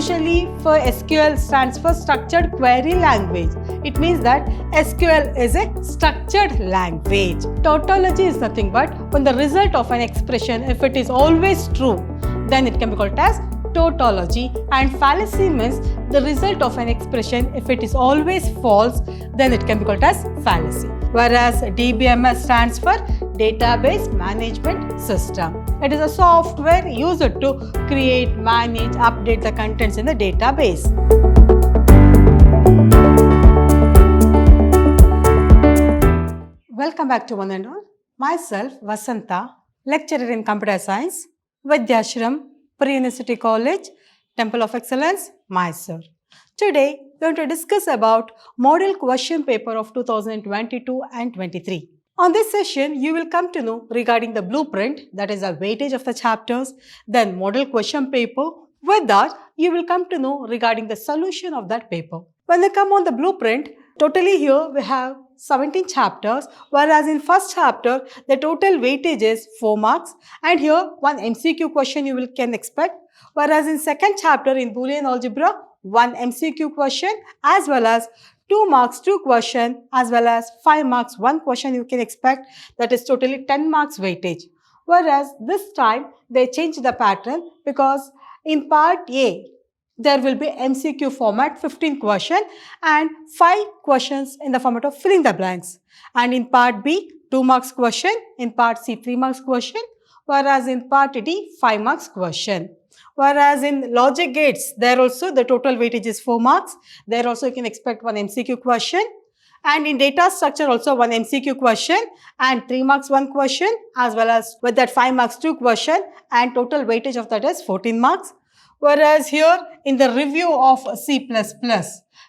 Usually for SQL stands for Structured Query Language. It means that SQL is a structured language. Tautology is nothing but when the result of an expression, if it is always true, then it can be called as tautology, and fallacy means the result of an expression, if it is always false, then it can be called as fallacy. Whereas DBMS stands for Database Management System. It is a software used to create, manage, update the contents in the database. Welcome back to one and all. Myself, Vasanta, lecturer in Computer Science, Vidhyaashram, Pre-University College, Temple of Excellence, Mysore. Today, we are going to discuss about Model Question Paper of 2022 and 23. On this session, you will come to know regarding the blueprint, that is the weightage of the chapters, then Model Question Paper. With that, you will come to know regarding the solution of that paper. When they come on the blueprint, totally here we have 17 chapters, whereas in first chapter, the total weightage is 4 marks, and here one MCQ question you can expect, whereas in second chapter in Boolean Algebra, one MCQ question as well as 2 marks 2 question as well as 5 marks 1 question you can expect, that is totally 10 marks weightage. Whereas this time they changed the pattern because in part A, there will be MCQ format 15 question and 5 questions in the format of filling the blanks. And in part B, 2 marks question, in part C, 3 marks question, whereas in part D, 5 marks question. Whereas in logic gates, there also the total weightage is 4 marks. There also you can expect one MCQ question. And in data structure also one MCQ question and 3 marks 1 question, as well as with that 5 marks 2 question, and total weightage of that is 14 marks. Whereas here in the review of C++,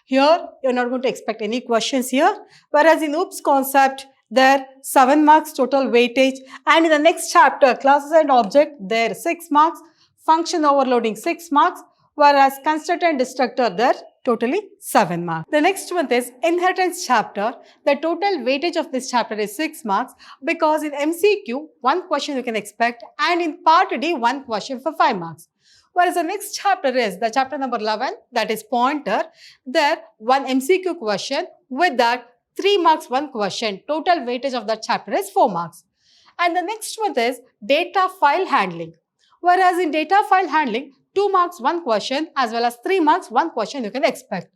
here you're not going to expect any questions here. Whereas in OOPS concept, there 7 marks total weightage, and in the next chapter, classes and object, there 6 marks, function overloading 6 marks, whereas constructor and destructor, there totally 7 marks. The next one is inheritance chapter. The total weightage of this chapter is 6 marks because in MCQ, 1 question you can expect, and in part D, 1 question for 5 marks. Whereas the next chapter is the chapter number 11, that is pointer. There, 1 MCQ question, with that 3 marks 1 question. Total weightage of that chapter is 4 marks. And the next one is data file handling. Whereas in data file handling, 2 marks 1 question as well as 3 marks 1 question you can expect.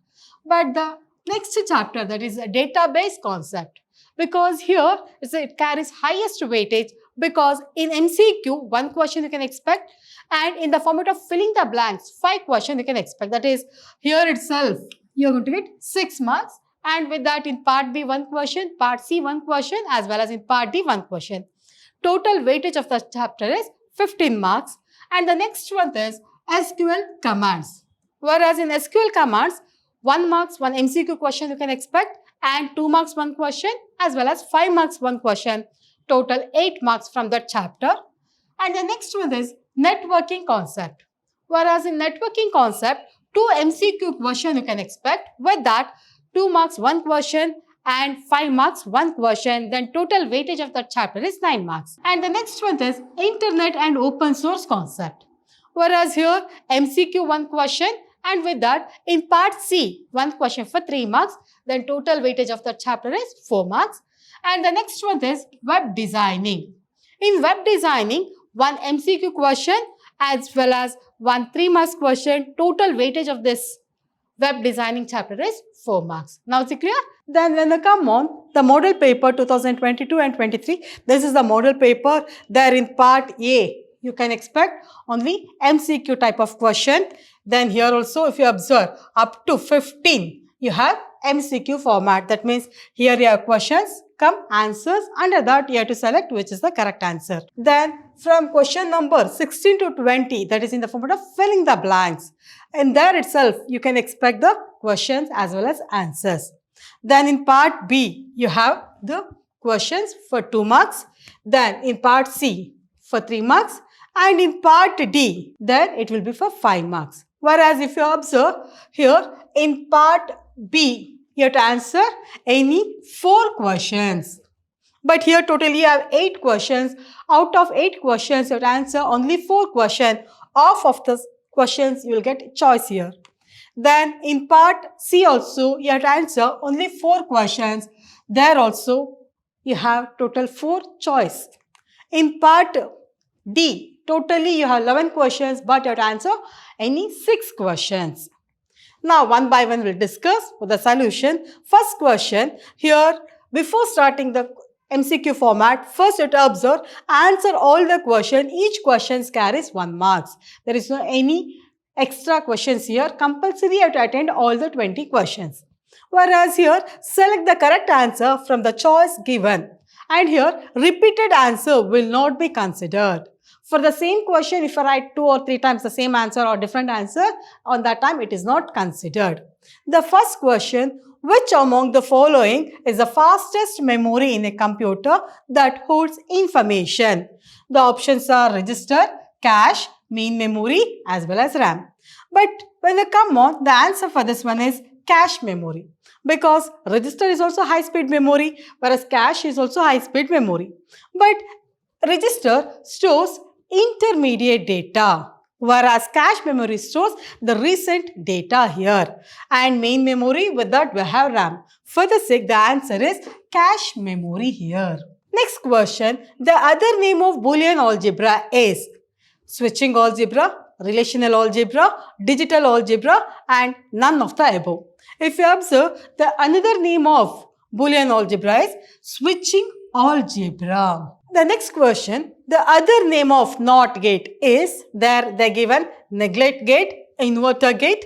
But the next chapter, that is a database concept, because here it carries highest weightage because in MCQ, 1 question you can expect, and in the format of filling the blanks, 5 questions you can expect. That is, here itself, you are going to get 6 marks, and with that in part B, 1 question, part C, 1 question, as well as in part D, 1 question. Total weightage of the chapter is 15 marks. And the next one is SQL commands. Whereas in SQL commands, 1 marks 1 MCQ question you can expect, and 2 marks 1 question, as well as 5 marks 1 question. Total 8 marks from that chapter. And the next one is networking concept. Whereas in networking concept, 2 MCQ question you can expect, with that 2 marks 1 question and 5 marks 1 question. Then total weightage of that chapter is 9 marks. And the next one is internet and open source concept. Whereas here MCQ 1 question, and with that in part C, 1 question for 3 marks. Then total weightage of that chapter is 4 marks. And the next one is web designing. In web designing, 1 MCQ question as well as 1 3 marks question. Total weightage of this web designing chapter is 4 marks. Now is it clear? Then when they come on the model paper 2022 and 23, this is the model paper. There in part A, you can expect only MCQ type of question. Then here also, if you observe, up to 15, you have MCQ format. That means here you have questions, come answers. Under that, you have to select which is the correct answer. Then from question number 16 to 20, that is in the format of filling the blanks. And there itself, you can expect the questions as well as answers. Then in part B, you have the questions for 2 marks. Then in part C, for 3 marks. And in part D, then it will be for 5 marks. Whereas if you observe here, in part B, you have to answer any 4 questions. But here totally you have 8 questions. Out of 8 questions, you have to answer only 4 questions. Of the questions, you will get choice here. Then in part C also, you have to answer only 4 questions. There also, you have total 4 choice. In part D, totally you have 11 questions, but you have to answer any 6 questions. Now, one by one, we'll discuss the solution. First question, here, before starting the MCQ format, first you have to observe, answer all the question. Each question carries 1 marks. There is no any extra questions here. Compulsory you have to attend all the 20 questions. Whereas here, select the correct answer from the choice given. And here, repeated answer will not be considered. For the same question, if I write 2 or 3 times the same answer or different answer, on that time it is not considered. The first question, which among the following is the fastest memory in a computer that holds information? The options are register, cache, main memory as well as RAM. But when they come on, the answer for this one is cache memory, because register is also high speed memory, whereas cache is also high speed memory. But register stores intermediate data, whereas cache memory stores the recent data here. And main memory, with that we have RAM. For the sake, the answer is cache memory here. Next question, the other name of Boolean algebra is switching algebra, relational algebra, digital algebra, and none of the above. If you observe, the another name of Boolean algebra is switching algebra. The next question, the other name of NOT gate is, there they given neglect gate, inverter gate,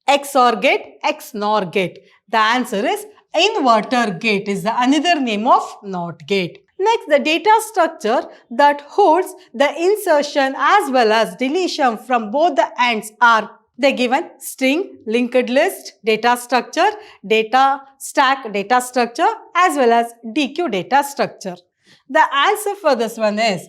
XOR gate, XNOR gate. The answer is inverter gate is the another name of NOT gate. Next, the data structure that holds the insertion as well as deletion from both the ends are they given string, linked list, data structure, data stack data structure as well as DQ data structure. The answer for this one is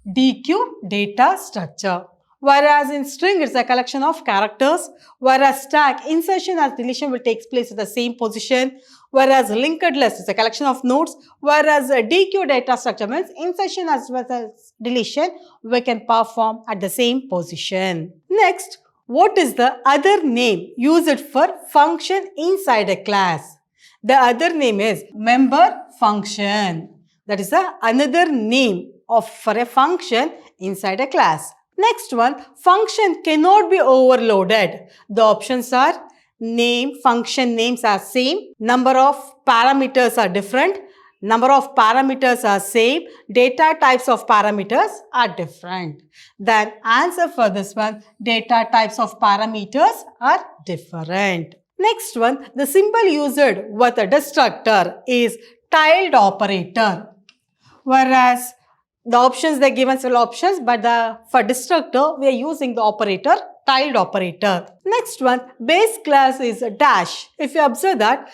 DQ data structure. Whereas in string it's a collection of characters, whereas stack insertion as deletion will take place at the same position, whereas linked list is a collection of nodes, whereas DQ data structure means insertion as well as deletion we can perform at the same position. Next, what is the other name used for function inside a class? The other name is member function. That is another name for a function inside a class. Next one, function cannot be overloaded. The options are name, function names are same, number of parameters are different, number of parameters are same, data types of parameters are different. Then answer for this one, data types of parameters are different. Next one, the symbol used with a destructor is tilde operator. Whereas the options they given several options, but for destructor we are using the operator tilde operator. Next one, base class is a dash. If you observe that,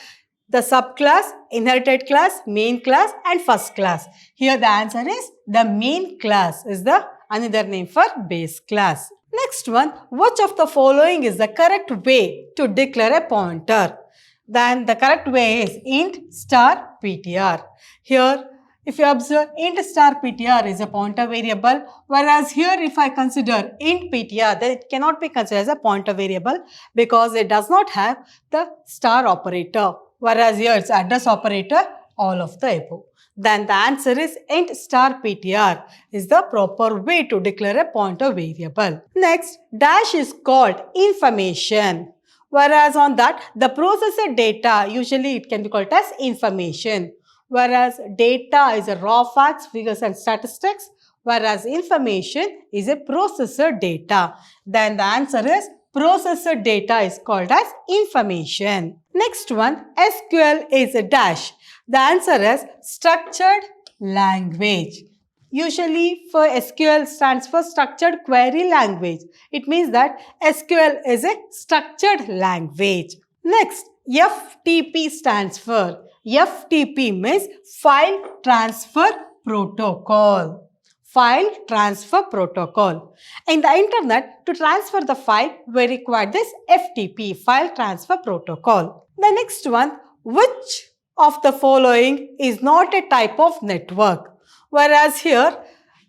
the subclass, inherited class, main class and first class. Here the answer is the main class is the another name for base class. Next one, which of the following is the correct way to declare a pointer? Then the correct way is int star ptr. Here if you observe, int star ptr is a pointer variable, whereas here if I consider int ptr, then it cannot be considered as a pointer variable because it does not have the star operator, whereas here it's address operator, all of the above. Then the answer is int star ptr is the proper way to declare a pointer variable. Next, dash is called information, whereas on that the processor data usually it can be called as information. Whereas data is a raw facts, figures and statistics, whereas information is a processor data. Then the answer is processor data is called as information. Next one, SQL is a dash. The answer is structured language. Usually for SQL stands for structured query language. It means that SQL is a structured language. Next, FTP stands for FTP means File Transfer Protocol. File Transfer Protocol. In the internet, to transfer the file, we require this FTP, File Transfer Protocol. The next one, which of the following is not a type of network? Whereas here,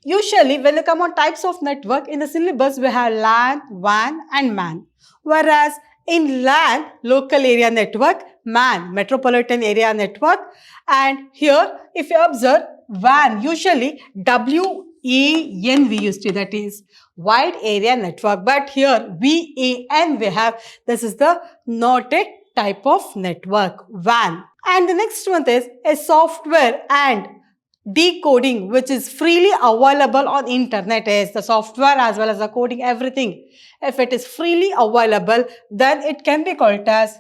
Usually, when you come on types of network, in the syllabus, we have LAN, WAN and MAN. Whereas in LAN, local area network, MAN, metropolitan area network, and here, if you observe, WAN, usually WAN we used to, that is wide area network. But here, WAN we have, this is the not a type of network, WAN. And the next one is a software and decoding which is freely available on internet, is the software as well as the coding, everything. If it is freely available, then it can be called as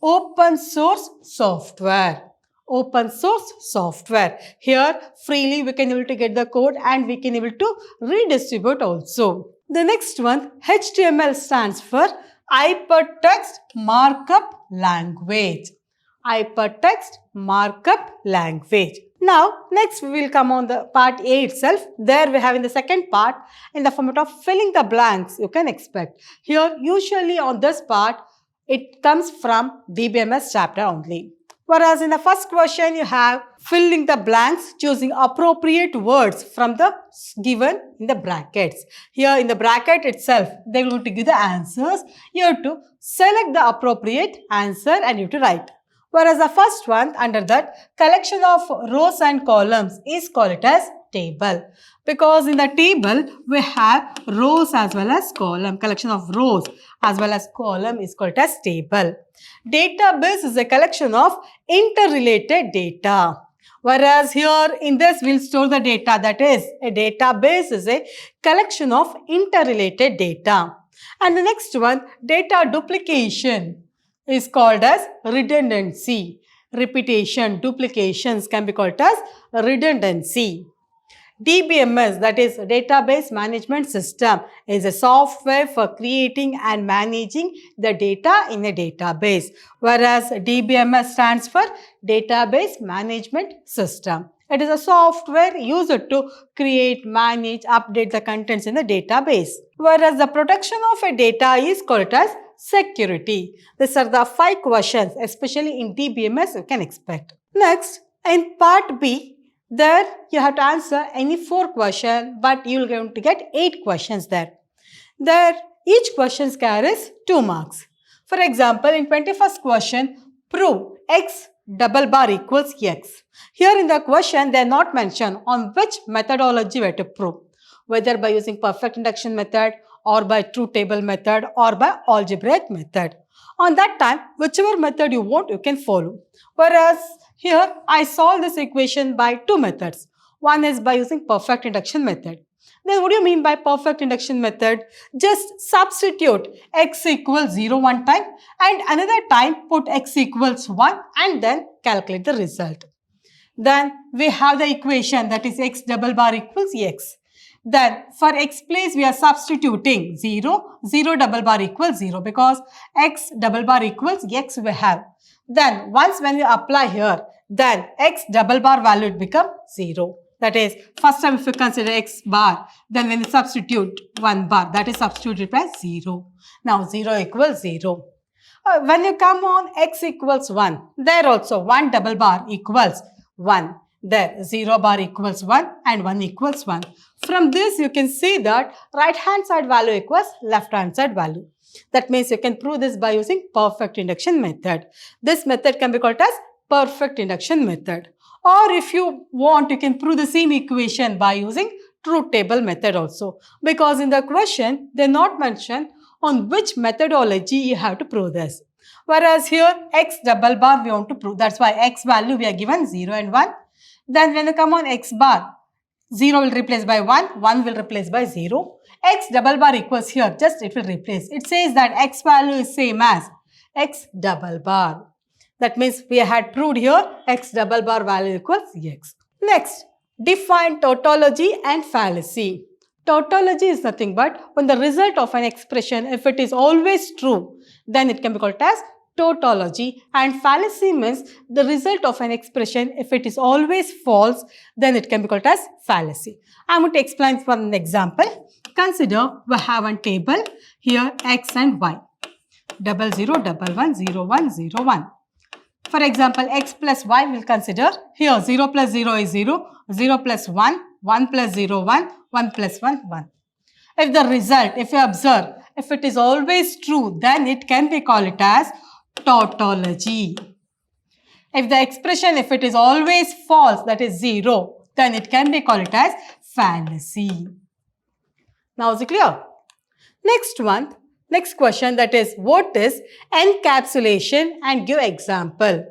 open source software. Open source software. Here freely we can able to get the code and we can able to redistribute also. The next one, HTML stands for Hypertext Markup Language. Hypertext Markup Language. Now, next we will come on the part A itself. There we have in the second part, in the format of filling the blanks, you can expect. Here, usually on this part, it comes from DBMS chapter only. Whereas in the first question, you have filling the blanks, choosing appropriate words from the given in the brackets. Here in the bracket itself, they will to give the answers. You have to select the appropriate answer and you have to write. Whereas the first one, under that, collection of rows and columns is called it as table. Because in the table, we have rows as well as column. Collection of rows as well as column is called as table. Database is a collection of interrelated data. Whereas here in this, we'll store the data. That is, a database is a collection of interrelated data. And the next one, data duplication, is called as redundancy. Repetition, duplications can be called as redundancy. DBMS, that is Database Management System, is a software for creating and managing the data in a database. Whereas DBMS stands for Database Management System. It is a software used to create, manage, update the contents in the database. Whereas the protection of a data is called as security. These are the 5 questions, especially in DBMS, you can expect. Next, in part B, there you have to answer any 4 questions, but you will going to get 8 questions there. There, each question carries 2 marks. For example, in 21st question, prove x double bar equals x. Here in the question, they are not mentioned on which methodology we have to prove, whether by using perfect induction method, or by truth table method, or by algebraic method. On that time, whichever method you want, you can follow. Whereas here, I solve this equation by 2 methods. One is by using perfect induction method. Then what do you mean by perfect induction method? Just substitute x equals 0 one time and another time put x equals 1 and then calculate the result. Then we have the equation, that is x double bar equals x. Then for x place we are substituting 0, 0 double bar equals 0 because x double bar equals x we have. Then once when you apply here, then x double bar value will become 0. That is, first time if you consider x bar, then when you substitute 1 bar, that is substituted by 0. Now 0 equals 0. When you come on x equals 1, there also 1 double bar equals 1. There 0 bar equals 1 and 1 equals 1. From this you can see that right hand side value equals left hand side value. That means you can prove this by using perfect induction method. This method can be called as perfect induction method. Or if you want, you can prove the same equation by using truth table method also. Because in the question, they are not mentioned on which methodology you have to prove this. Whereas here, x double bar we want to prove. That's why x value we are given 0 and 1. Then when you come on x bar, 0 will replace by 1, 1 will replace by 0. X double bar equals here, just it will replace. It says that x value is same as x double bar. That means we had proved here x double bar value equals x. Next, define tautology and fallacy. Tautology is nothing but when the result of an expression, if it is always true, then it can be called as tautology, and fallacy means the result of an expression, if it is always false, then it can be called as fallacy. I am going to explain for an example. Consider we have a table here x and y. 00, 11, 01, 01. For example, x plus y will consider here 0 plus 0 is 0, 0 plus 1, 1 plus 0, 1, 1 plus 1, 1. If the result, if you observe, if it is always true, then it can be called it as tautology. If the expression, if it is always false, that is 0, then it can be called it as fallacy. Now is it clear? Next question, that is, what is encapsulation, and give example.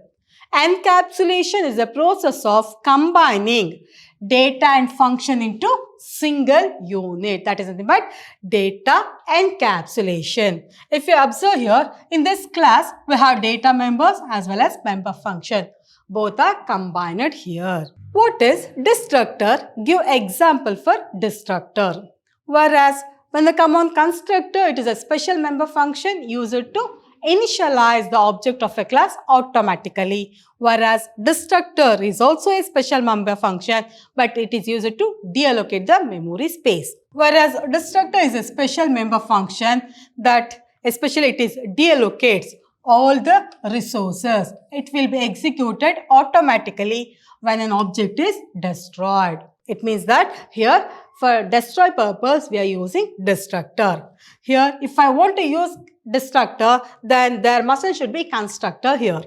Encapsulation is the process of combining data and function into single unit. That is nothing but data encapsulation. If you observe here, in this class, we have data members as well as member function. Both are combined here. What is destructor? Give example for destructor. Whereas when they come on constructor, it is a special member function used to initialize the object of a class automatically. Whereas destructor is also a special member function, but it is used to deallocate the memory space. Whereas destructor is a special member function that especially it is deallocates all the resources. It will be executed automatically when an object is destroyed. It means that here for destroy purpose we are using destructor. Here if I want to use destructor, then there must should be constructor here.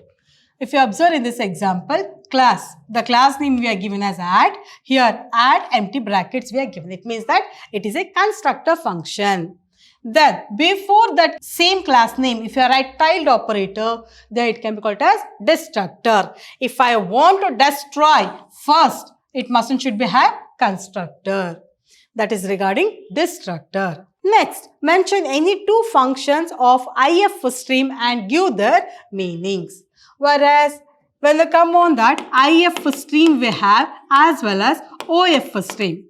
If you observe in this example, class, the class name we are given as add. Here add empty brackets we are given. It means that it is a constructor function. Then before that same class name, if you write tilde operator, then it can be called as destructor. If I want to destroy first, it should be have constructor. That is regarding destructor. Next, mention any two functions of IF stream and give their meanings. Whereas when they come on that IF stream we have as well as OF stream.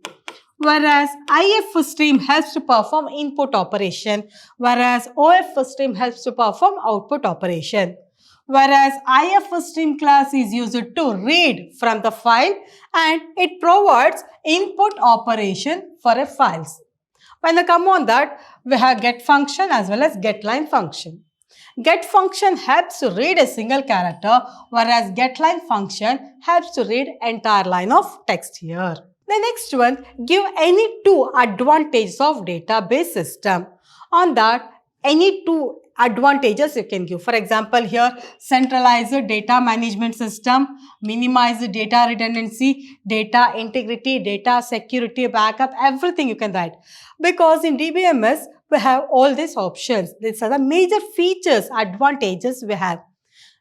Whereas IF stream helps to perform input operation, whereas OF stream helps to perform output operation. Whereas IF stream class is used to read from the file and it provides input operation for a files. When they come on that, we have get function as well as get line function. Get function helps to read a single character, whereas get line function helps to read entire line of text here. The next one, give any two advantages of database system. On that, any two advantages you can give. For example, here centralized data management system, minimize data redundancy, data integrity, data security, backup, everything you can write. Because in DBMS, we have all these options. These are the major features, advantages we have.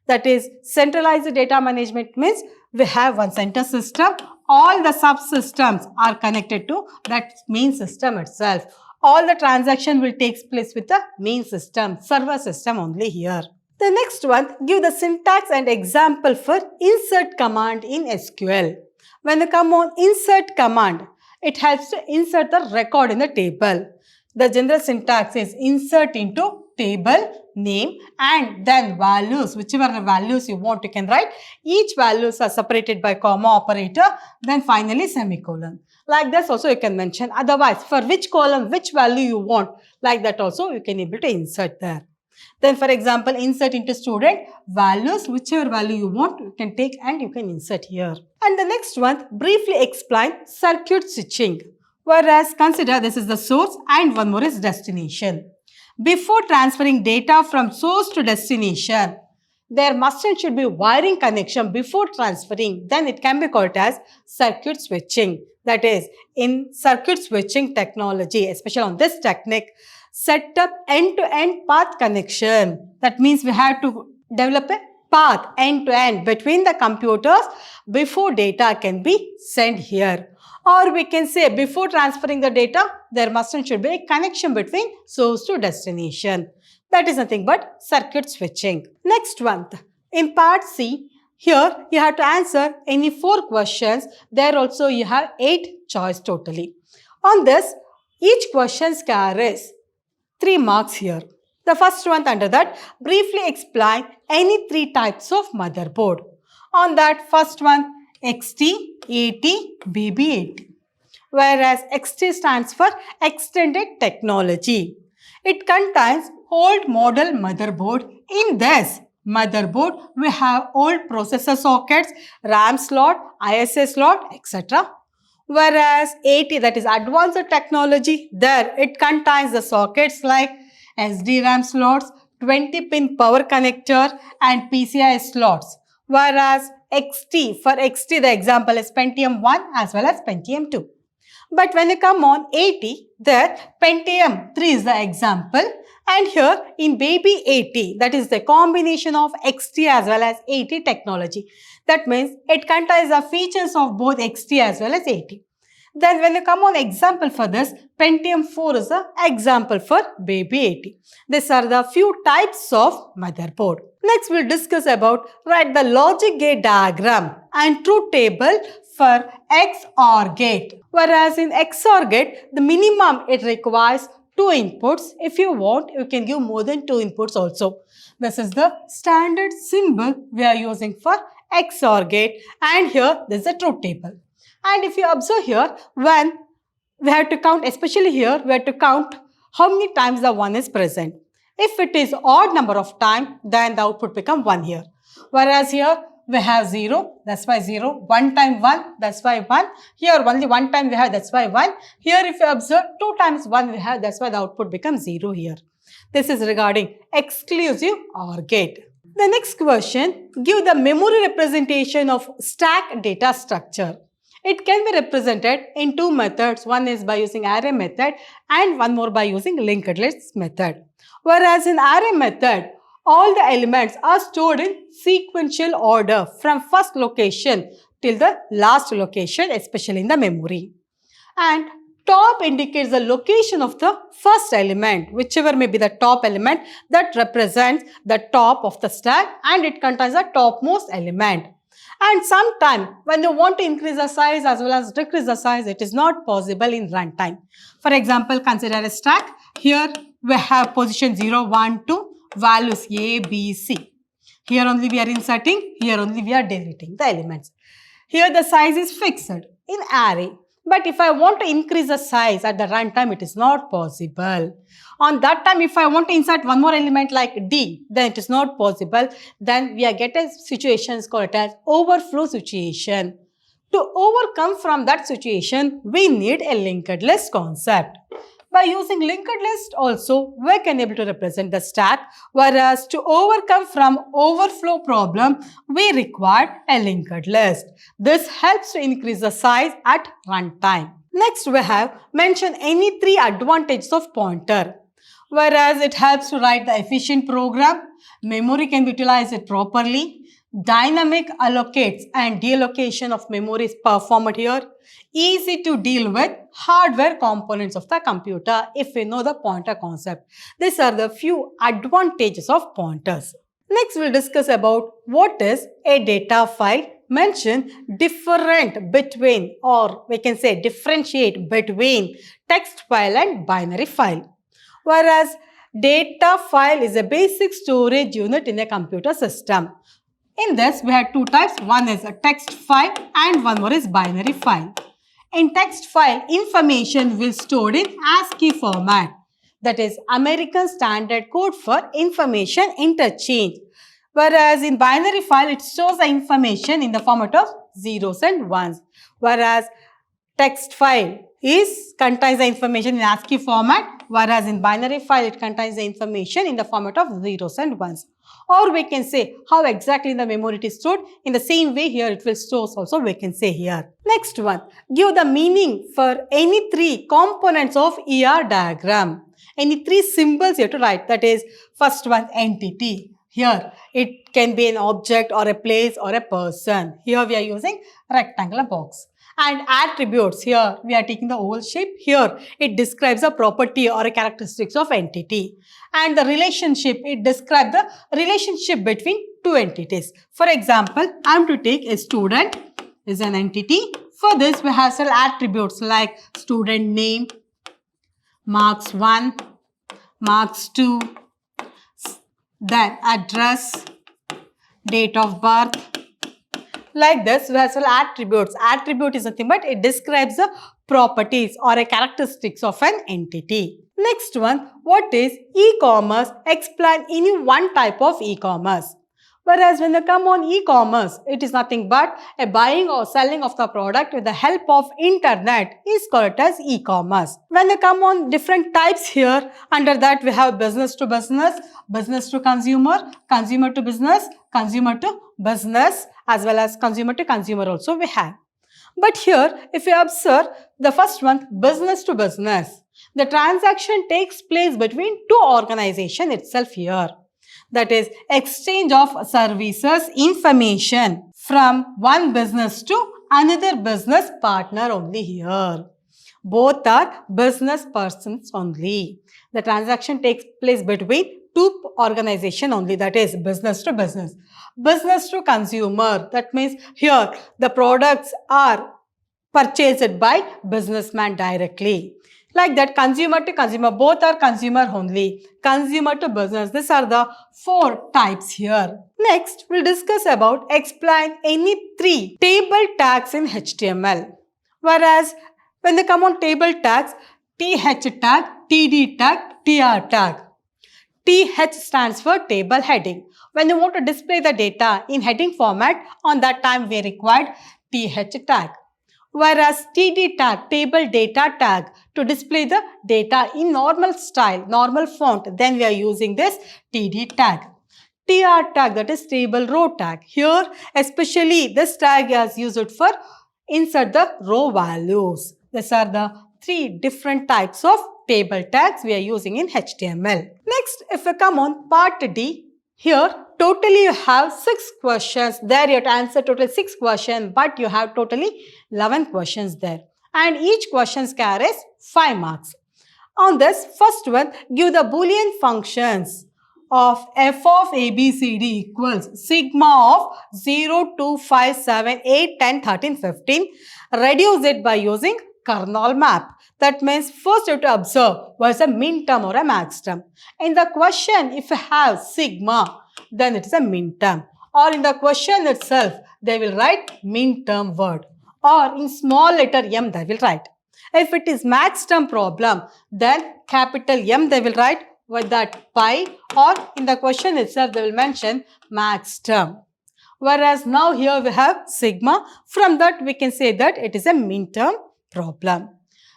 That is, centralized data management means we have one center system. All the subsystems are connected to that main system itself. All the transaction will take place with the main system, server system only here. The next one, give the syntax and example for insert command in SQL. When you come on insert command, it helps to insert the record in the table. The general syntax is insert into table name and then values, whichever the values you want you can write. Each values are separated by comma operator, then finally semicolon. Like this also you can mention. Otherwise, for which column, which value you want, like that also you can able to insert there. Then for example, insert into student, values, whichever value you want, you can take and you can insert here. And the next one, briefly explain circuit switching. Whereas consider this is the source and one more is destination. Before transferring data from source to destination, there must and should be wiring connection before transferring. Then it can be called as circuit switching. That is, in circuit switching technology, especially on this technique, set up end-to-end path connection. That means we have to develop a path end-to-end between the computers before data can be sent here. Or we can say before transferring the data, there must and should be a connection between source to destination. That is nothing but circuit switching. Next one, in part C, here you have to answer any 4 questions. There also you have 8 choice totally. On this, each question carries 3 marks here. The first one under that, briefly explain any 3 types of motherboard. On that first one, XT, AT, BB80. Whereas XT stands for Extended Technology. It contains old model motherboard. In this motherboard, we have old processor sockets, RAM slot, ISA slot, etc. Whereas 80, that is advanced technology, there it contains the sockets like SD-RAM slots, 20-pin power connector and PCI slots. Whereas XT, for XT the example is Pentium 1 as well as Pentium 2. But when you come on 80, there Pentium 3 is the example, and here in baby 80, that is the combination of XT as well as 80 technology. That means it contains the features of both XT as well as 80. Then when you come on example for this, Pentium 4 is the example for baby 80. These are the few types of motherboard. Next we'll discuss about write the logic gate diagram and truth table for XOR gate. Whereas in XOR gate, the minimum it requires 2 inputs. If you want, you can give more than 2 inputs also. This is the standard symbol we are using for XOR gate, and here this is the truth table. And if you observe here, when we have to count, especially here, we have to count how many times the 1 is present. If it is odd number of times, then the output become 1 here. Whereas here we have 0, that's why 0. 1 time 1, that's why 1. Here only 1 time we have, that's why 1. Here if you observe 2 times 1 we have, that's why the output becomes 0 here. This is regarding exclusive OR gate. The next question, give the memory representation of stack data structure. It can be represented in 2 methods. One is by using array method and one more by using linked list method. Whereas in array method, all the elements are stored in sequential order from first location till the last location, especially in the memory. And top indicates the location of the first element, whichever may be the top element that represents the top of the stack, and it contains the topmost element. And sometimes when you want to increase the size as well as decrease the size, it is not possible in runtime. For example, consider a stack. Here we have position 0, 1, 2, values A, B, C. Here only we are inserting, here only we are deleting the elements. Here the size is fixed in array. But if I want to increase the size at the runtime, it is not possible. On that time, if I want to insert one more element like D, then it is not possible. Then we are getting situations called as overflow situation. To overcome from that situation, we need a linked list concept. By using linked list also, we can able to represent the stack, whereas to overcome from overflow problem, we require a linked list. This helps to increase the size at runtime. Next, we have mentioned any 3 advantages of pointer. Whereas it helps to write the efficient program, memory can be utilized properly, dynamic allocates and deallocation of memory is performed here, easy to deal with hardware components of the computer if we know the pointer concept. These are the few advantages of pointers. Next, we'll discuss about what is a data file. Mention different between, or we can say differentiate between text file and binary file. Whereas data file is a basic storage unit in a computer system. In this, we have 2 types. One is a text file and one more is binary file. In text file, information will stored in ASCII format. That is American Standard Code for Information Interchange. Whereas in binary file, it stores the information in the format of zeros and ones. Whereas text file contains the information in ASCII format, whereas in binary file, it contains the information in the format of zeros and ones. Or we can say how exactly in the memory it is stored. In the same way here it will store also, we can say here. Next one, give the meaning for any 3 components of ER diagram. Any 3 symbols you have to write. That is, first one, entity. Here it can be an object or a place or a person. Here we are using rectangular box. And attributes, here we are taking the oval shape. Here it describes a property or a characteristics of entity. And the relationship, it describes the relationship between 2 entities. For example, I am to take a student is an entity. For this we have several attributes like student name, marks 1, marks 2, then address, date of birth. Like this, we have several attributes. Attribute is nothing but it describes the properties or a characteristics of an entity. Next one, what is e-commerce? Explain any one type of e-commerce. Whereas when they come on e-commerce, it is nothing but a buying or selling of the product with the help of internet is called as e-commerce. When they come on different types here, under that we have business to business, business to consumer, consumer to business, consumer to business, as well as consumer to consumer also we have. But here, if you observe the first one, business to business, the transaction takes place between two organizations itself here. That is exchange of services, information from one business to another business partner only here. Both are business persons only. The transaction takes place between two organizations only, that is business to business. Business to consumer, that means here the products are purchased by businessman directly. Like that, consumer to consumer, both are consumer only. Consumer to business, these are the four types here. Next, we'll discuss about explain any three table tags in HTML. Whereas, when they come on table tags, TH tag, TD tag, TR tag. TH stands for table heading. When you want to display the data in heading format, on that time we required TH tag. Whereas TD tag, table data tag, to display the data in normal style, normal font, then we are using this TD tag. TR tag, that is table row tag. Here, especially this tag is used for insert the row values. These are the three different types of table tags we are using in HTML. Next, if we come on part D, here totally you have 6 questions. There you have to answer total 6 questions, but you have totally 11 questions there. And each question carries 5 marks. On this first one, give the Boolean functions of f of ABCD equals sigma of 0, 2, 5, 7, 8, 10, 13, 15. Reduce it by using kernel map. That means first you have to observe what's a min term or a max term. In the question, if you have sigma, then it is a min term. Or in the question itself, they will write min term word. Or in small letter m, they will write. If it is max term problem, then capital M they will write with that pi, or in the question itself they will mention max term. Whereas now here we have sigma, from that we can say that it is a min term problem.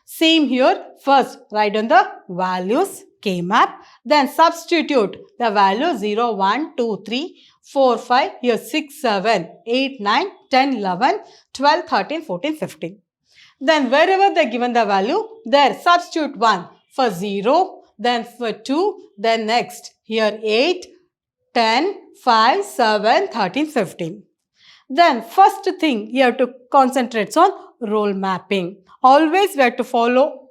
Same here, first write down the values K map, then substitute the value 0, 1, 2, 3, 4, 5, here 6, 7, 8, 9, 10, 11, 12, 13, 14, 15. Then wherever they given the value, there substitute 1 for 0, then for 2, then next here 8, 10, 5, 7, 13, 15. Then first thing you have to concentrate on role mapping. Always we have to follow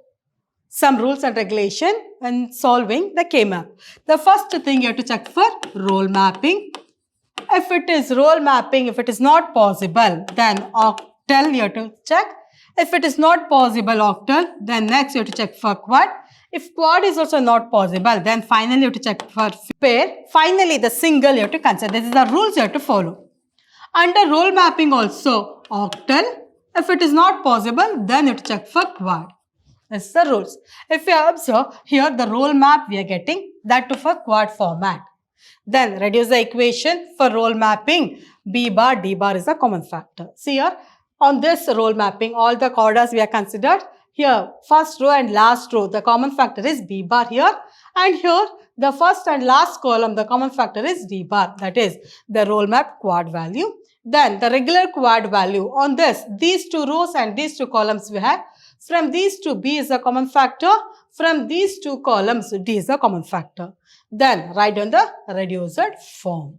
some rules and regulation when solving the K-map. The first thing you have to check for role mapping. If it is role mapping, if it is not possible, then octal you have to check. If it is not possible octal, then next you have to check for quad. If quad is also not possible, then finally you have to check for pair. Finally, the single you have to consider. This is the rules you have to follow. Under role mapping also octal. If it is not possible, then you have to check for quad. This is the rules. If you observe here, the role map we are getting that too for quad format. Then reduce the equation for role mapping. B bar, D bar is a common factor. See here, on this role mapping, all the chordas we are considered. Here, first row and last row, the common factor is B bar here. And here, the first and last column, the common factor is D bar. That is the role map quad value. Then the regular quad value on this, these two rows and these two columns we have. From these two, B is a common factor. From these two columns, D is a common factor. Then write down the reduced form.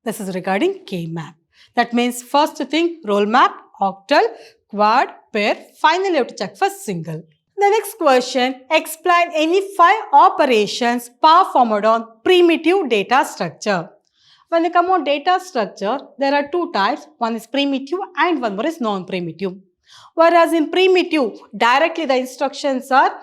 This is regarding K-map. That means first thing, role map, octal, quad, pair. Finally, you have to check for single. The next question, explain any 5 operations performed on primitive data structure. When you come on data structure, there are 2 types. One is primitive and one more is non-primitive. Whereas in primitive, directly the instructions are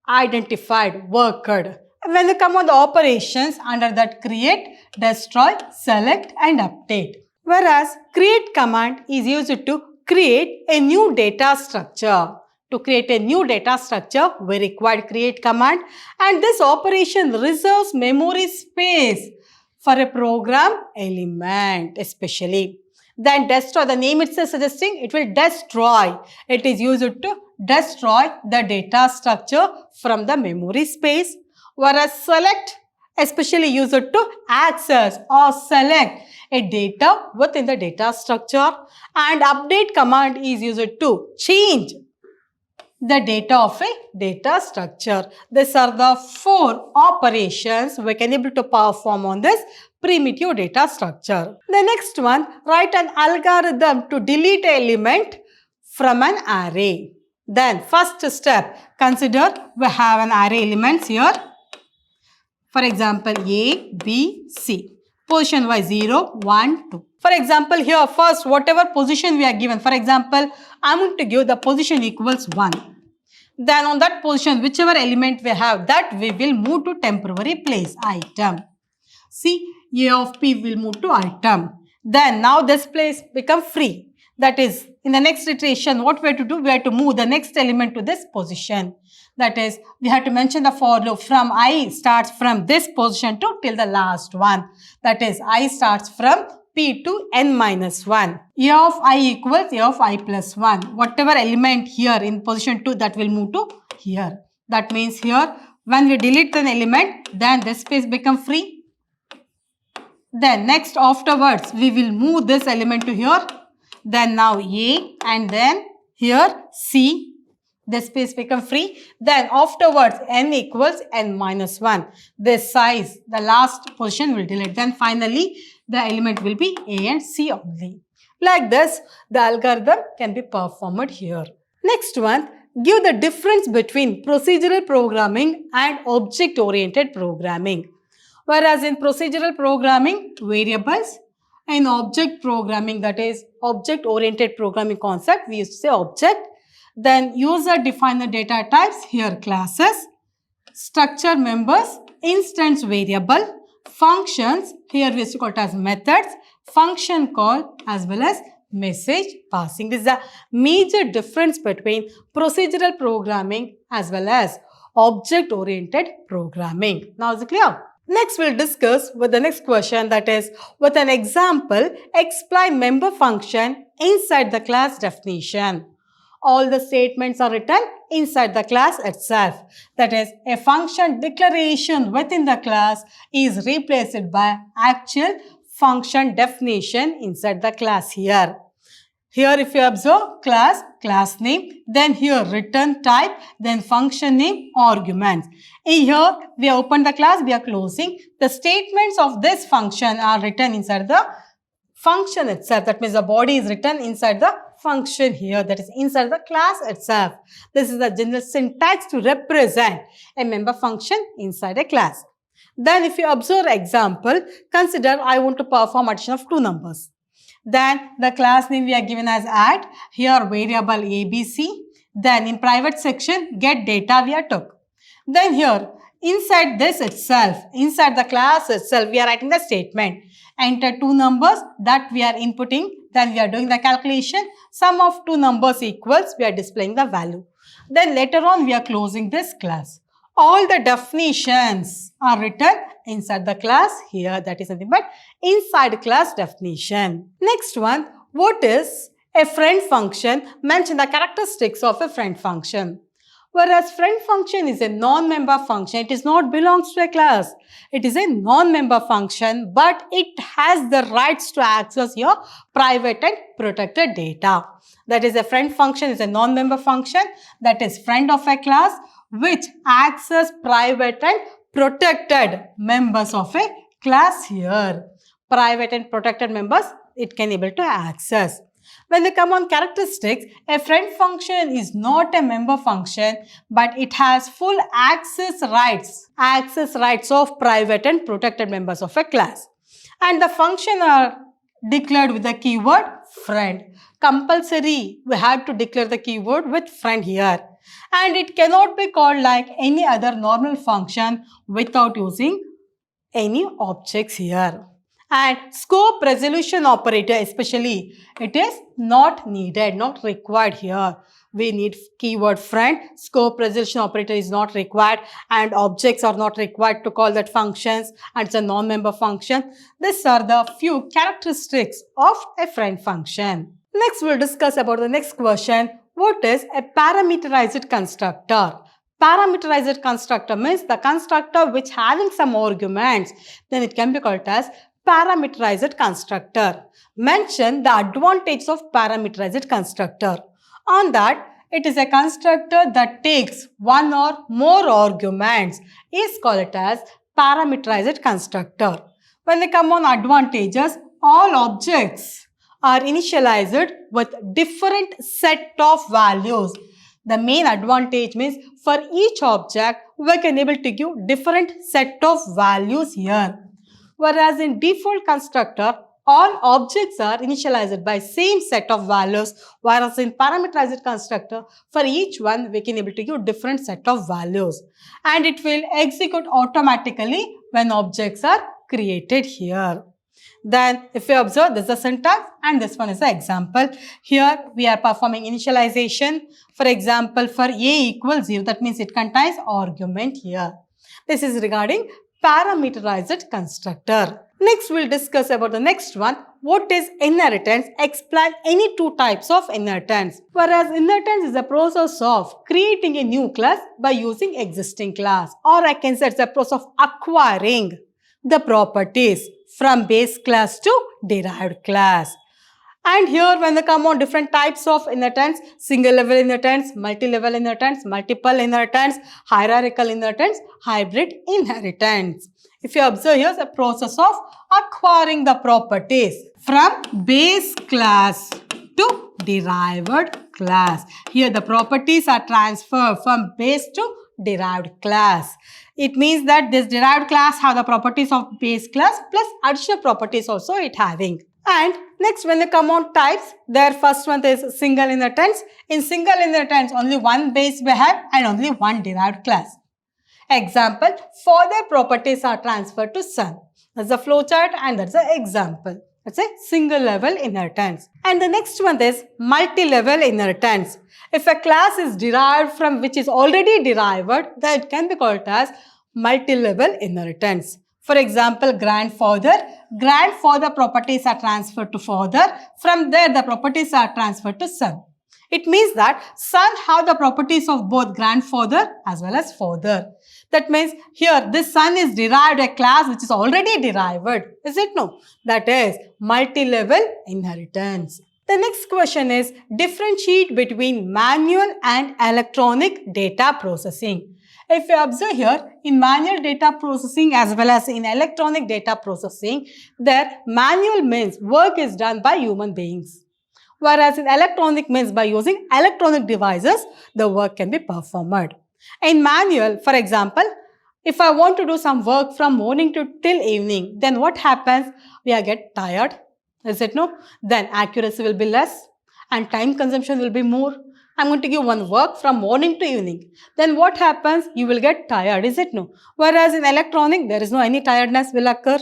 identified, worked. When you come on the operations, under that create, destroy, select and update. Whereas create command is used to create a new data structure. To create a new data structure, we require create command, and this operation reserves memory space for a program element especially. Then destroy, the name itself suggesting it will destroy. It is used to destroy the data structure from the memory space. Whereas select, especially used to access or select a data within the data structure. And update command is used to change the data of a data structure. These are the 4 operations we can able to perform on this primitive data structure. The next one, write an algorithm to delete an element from an array. Then first step, consider we have an array elements here. For example, A, B, C. Position wise 0, 1, 2. For example, here first whatever position we are given. For example, I am going to give the position equals 1. Then on that position, whichever element we have, that we will move to temporary place, item. See, A of P will move to item. Then now this place become free. That is, in the next iteration, what we have to do? We have to move the next element to this position. That is, we have to mention the for loop from I starts from this position to till the last one. That is, I starts from P to n minus 1. A of I equals A of I plus 1. Whatever element here in position 2, that will move to here. That means here, when we delete an element, then this space become free. Then next afterwards, we will move this element to here. Then now A and then here C. This space become free. Then afterwards n equals n minus 1. This size, the last position will delete. Then finally the element will be A and C only. Like this, the algorithm can be performed here. Next one, give the difference between procedural programming and object-oriented programming. Whereas in procedural programming, variables, in object programming, that is object-oriented programming concept, we used to say object. Then user-defined data types, here classes, structure members, instance variable, functions, here we used to call it as methods, function call as well as message passing. This is the major difference between procedural programming as well as object-oriented programming. Now is it clear? Next we'll discuss with the next question, that is, with an example, explain member function inside the class definition. All the statements are written inside the class itself. That is, a function declaration within the class is replaced by actual function definition inside the class here. Here if you observe class, class name, then here return type, then function name, arguments. In here we open the class, we are closing. The statements of this function are written inside the function itself. That means the body is written inside the function here, that is inside the class itself. This is the general syntax to represent a member function inside a class. Then if you observe example, consider I want to perform addition of 2 numbers. Then the class name we are given as add, here variable ABC. Then in private section, get data we are took. Then here inside this itself, inside the class itself, we are writing the statement. Enter 2 numbers that we are inputting. Then we are doing the calculation. Sum of 2 numbers equals, we are displaying the value. Then later on we are closing this class. All the definitions are written inside the class here. That is nothing but inside class definition. Next one, what is a friend function? Mention the characteristics of a friend function. Whereas friend function is a non-member function, it is not belongs to a class. It is a non-member function, but it has the rights to access your private and protected data. That is, a friend function is a non-member function, that is friend of a class, which access private and protected members of a class here. Private and protected members it can able to access. When they come on characteristics, a friend function is not a member function, but it has full access rights of private and protected members of a class. And the function are declared with the keyword friend. Compulsory, we have to declare the keyword with friend here. And it cannot be called like any other normal function without using any objects here. And scope resolution operator especially, it is not needed, not required here. We need keyword friend, scope resolution operator is not required, and objects are not required to call that functions, and it's a non-member function. These are the few characteristics of a friend function. Next we'll discuss about the next question. What is a parameterized constructor? Parameterized constructor means the constructor which having some arguments, then it can be called as parameterized constructor. Mention the advantages of parameterized constructor. On that, it is a constructor that takes one or more arguments is called as parameterized constructor. When they come on advantages, all objects are initialized with different set of values. The main advantage means for each object, we can able to give different set of values here. Whereas in default constructor, all objects are initialized by same set of values, whereas in parameterized constructor, for each one we can able to give different set of values, and it will execute automatically when objects are created here. Then if you observe, this is the syntax and this one is the example. Here we are performing initialization. For example, for a equals 0, that means it contains argument here. This is regarding parameterized constructor. Next, we'll discuss about the next one. What is inheritance? Explain any two types of inheritance. Whereas inheritance is the process of creating a new class by using existing class, or I can say it's a process of acquiring the properties from base class to derived class. And here when they come on different types of inheritance, single level inheritance, multi-level inheritance, multiple inheritance, hierarchical inheritance, hybrid inheritance. If you observe, here's a process of acquiring the properties from base class to derived class. Here the properties are transferred from base to derived class. It means that this derived class have the properties of base class plus additional properties also it having. And next, when they come on types, their first one is single inheritance. In single inheritance, only one base we have and only one derived class. Example, further properties are transferred to son. That's the flowchart and that's the example. That's a single level inheritance. And the next one is multi-level inheritance. If a class is derived from which is already derived, then it can be called as multi-level inheritance. For example, grandfather properties are transferred to father. From there, the properties are transferred to son. It means that son have the properties of both grandfather as well as father. That means here this son is derived a class which is already derived. Is it no? That is multi-level inheritance. The next question is differentiate between manual and electronic data processing. If you observe here, in manual data processing as well as in electronic data processing, their manual means work is done by human beings. Whereas in electronic means by using electronic devices, the work can be performed. In manual, for example, if I want to do some work from morning to till evening, then what happens? We are get tired. Is it no? Then accuracy will be less and time consumption will be more. I'm going to give one work from morning to evening. Then what happens? You will get tired, is it no? Whereas in electronic, there is no any tiredness will occur.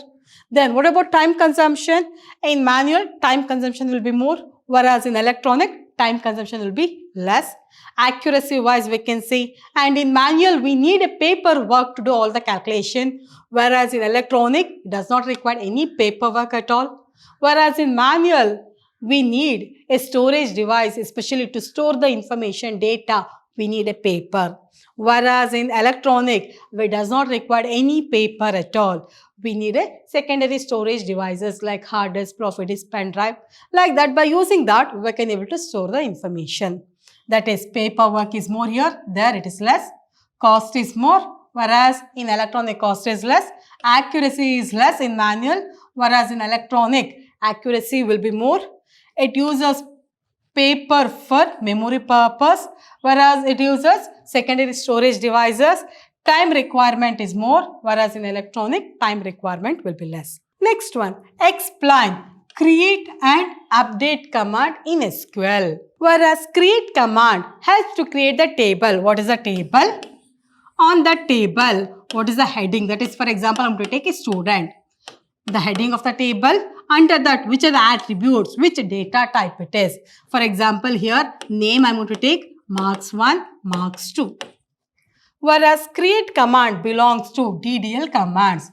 Then what about time consumption? In manual, time consumption will be more. Whereas in electronic, time consumption will be less. Accuracy wise, we can see. And in manual, we need a paperwork to do all the calculation. Whereas in electronic, it does not require any paperwork at all. Whereas in manual, we need a storage device, especially to store the information data. We need a paper. Whereas in electronic, we does not require any paper at all. We need a secondary storage devices like hard disk, floppy disk, pen drive. Like that, by using that, we can able to store the information. That is, paperwork is more here. There it is less. Cost is more. Whereas in electronic, cost is less. Accuracy is less in manual. Whereas in electronic, accuracy will be more. It uses paper for memory purpose, whereas it uses secondary storage devices. Time requirement is more, whereas in electronic, time requirement will be less. Next one, explain create and update command in SQL. Whereas create command helps to create the table. What is the table? On that table, what is the heading? That is, for example, I'm going to take a student. the heading of the table, under that which are the attributes, which data type it is. For example, here name I am going to take marks 1, marks 2. Whereas create command belongs to DDL commands,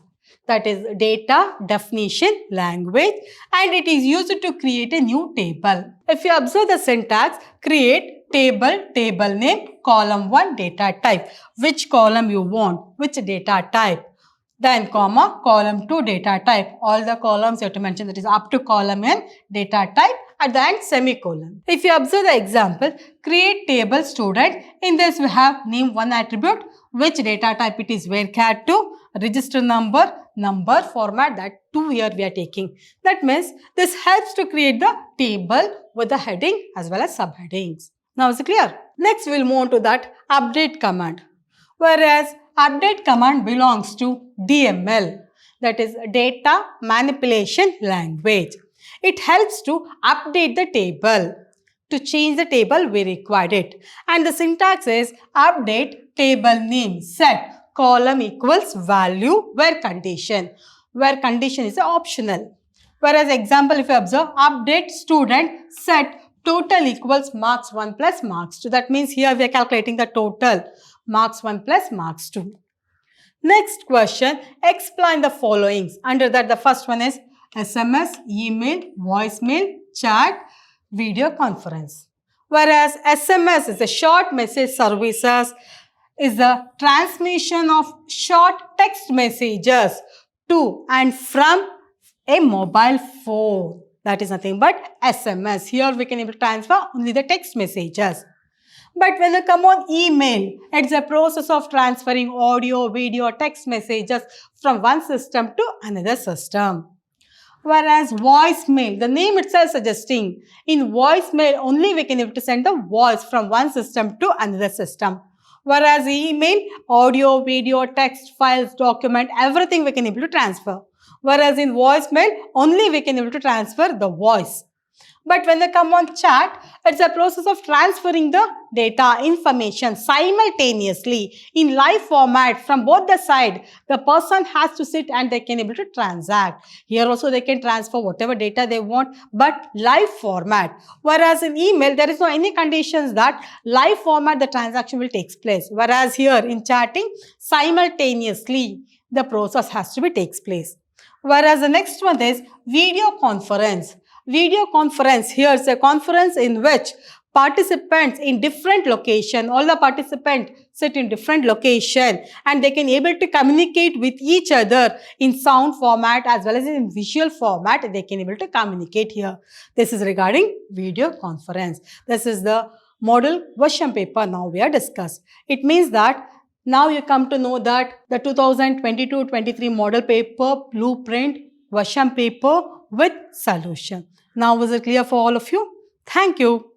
that is data, definition, language, and it is used to create a new table. If you observe the syntax, create table, table name, column 1 data type, which column you want, which data type, then comma, column 2 data type, all the columns you have to mention, that is up to column n data type, at the end semicolon. If you observe the example, create table student, in this we have name 1 attribute, which data type it is varchar 2, register number, number format, that 2 here we are taking. That means this helps to create the table with the heading as well as subheadings. Now is it clear? Next we will move on to that update command. Whereas update command belongs to DML, that is data manipulation language. It helps to update the table. To change the table we required it. And the syntax is update table name set column equals value where condition is optional. Whereas example, if you observe update student set total equals marks 1 plus marks 2. That means here we are calculating the total marks 1 plus marks 2. Next question, explain the followings. Under that the first one is SMS, email, voicemail, chat, video conference. Whereas SMS is a short message services, is the transmission of short text messages to and from a mobile phone. That is nothing but SMS. Here we can able to transfer only the text messages. But when you come on email, it's a process of transferring audio, video, text messages from one system to another system. Whereas voicemail, the name itself suggesting, in voicemail only we can able to send the voice from one system to another system. Whereas email, audio, video, text, files, document, everything we can able to transfer. Whereas in voicemail, only we can able to transfer the voice. But when they come on chat, it's a process of transferring the data, information simultaneously in live format from both the side. The person has to sit and they can able to transact. Here also they can transfer whatever data they want, but live format. Whereas in email, there is no any conditions that live format the transaction will take place. Whereas here in chatting, simultaneously the process has to be takes place. Whereas the next one is video conference. Video conference, here is a conference in which participants in different location, all the participants sit in different location and they can able to communicate with each other in sound format as well as in visual format. They can able to communicate here. This is regarding video conference. This is the model question paper now we are discussed. It means that now you come to know that the 2022-23 model paper, blueprint, question paper with solution. Now is it clear for all of you? Thank you.